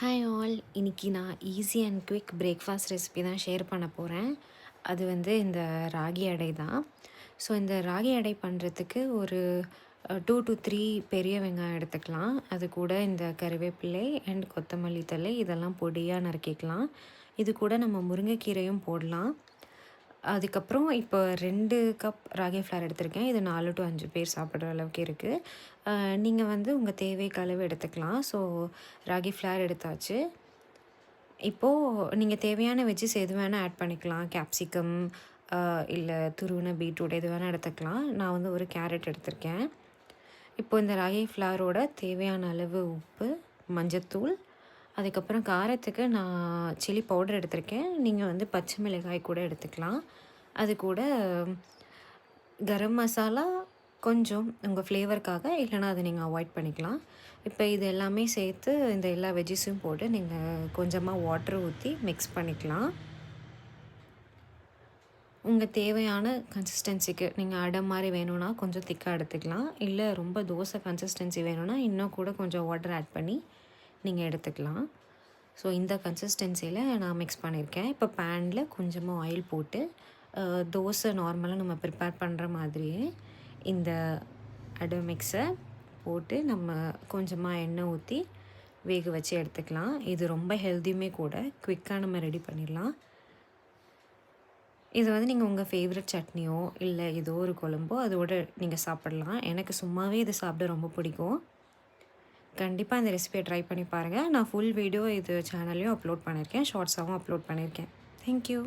Hi all, இன்னைக்கு நான் easy and quick breakfast recipe தான் ஷேர் பண்ண போகிறேன். அது வந்து இந்த ராகி அடை தான். ஸோ இந்த ராகி அடை பண்ணுறதுக்கு ஒரு 2 to 3 பெரிய வெங்காயம் எடுத்துக்கலாம். அது கூட இந்த கறிவேப்பிலை அண்ட் கொத்தமல்லி தழை இதெல்லாம் பொடியாக நறுக்கிக்கலாம். இது கூட நம்ம முருங்கைக்கீரையும் போடலாம். அதுக்கப்புறம் இப்போ 2 கப் ராகி ஃப்ளார் எடுத்திருக்கேன். இது 4 to 5 பேர் சாப்பிட்ற அளவுக்கு இருக்குது. நீங்கள் வந்து உங்கள் தேவைக்கு அளவு எடுத்துக்கலாம். ஸோ ராகி ஃப்ளார் எடுத்தாச்சு. இப்போது நீங்கள் தேவையான வெஜ்ஜஸ் எது வேணால் ஆட் பண்ணிக்கலாம். கேப்சிகம் இல்லை துருவின பீட்ரூட் எது வேணால் எடுத்துக்கலாம். நான் வந்து ஒரு கேரட் எடுத்திருக்கேன். இப்போ இந்த ராகி ஃப்ளாரோட தேவையான அளவு உப்பு, மஞ்சத்தூள், அதுக்கப்புறம் காரத்துக்கு நான் சில்லி பவுடர் எடுத்திருக்கேன். நீங்கள் வந்து பச்சை மிளகாய் கூட எடுத்துக்கலாம். அது கூட கரம் மசாலா கொஞ்சம் உங்கள் ஃப்ளேவருக்காக, இல்லைனா அதை நீங்கள் அவாய்ட் பண்ணிக்கலாம். இப்போ இது எல்லாமே சேர்த்து இந்த எல்லா வெஜ்ஜஸும் போட்டு நீங்கள் கொஞ்சமாக வாட்டர் ஊற்றி மிக்ஸ் பண்ணிக்கலாம். உங்கள் தேவையான கன்சிஸ்டன்சிக்கு நீங்கள் அடை மாதிரி வேணும்னா கொஞ்சம் திக்காக எடுத்துக்கலாம். இல்லை ரொம்ப தோசை கன்சிஸ்டன்சி வேணும்னா இன்னும் கூட கொஞ்சம் வாட்டர் ஆட் பண்ணி நீங்கள் எடுத்துக்கலாம். ஸோ இந்த கன்சிஸ்டன்சியில் நான் மிக்ஸ் பண்ணியிருக்கேன். இப்போ பேனில் கொஞ்சமாக ஆயில் போட்டு தோசை நார்மலாக நம்ம ப்ரிப்பேர் பண்ணுற மாதிரியே இந்த அடை மிக்ஸை போட்டு நம்ம கொஞ்சமாக எண்ணெய் ஊற்றி வேக வச்சு எடுத்துக்கலாம். இது ரொம்ப ஹெல்த்தியுமே கூட, குவிக்காக நம்ம ரெடி பண்ணிடலாம். இது வந்து நீங்கள் உங்கள் ஃபேவரட் சட்னியோ இல்லை ஏதோ ஒரு குழம்போ அதோடு நீங்கள் சாப்பிட்லாம். எனக்கு சும்மாவே இது சாப்பிட ரொம்ப பிடிக்கும். கண்டிப்பாக இந்த ரெசிபியை ட்ரை பண்ணி பாருங்கள். நான் ஃபுல் வீடியோ இது சேனல்லையும் அப்லோட் பண்ணியிருக்கேன், ஷார்ட்ஸாகவும் அப்லோட் பண்ணியிருக்கேன். தேங்க்யூ.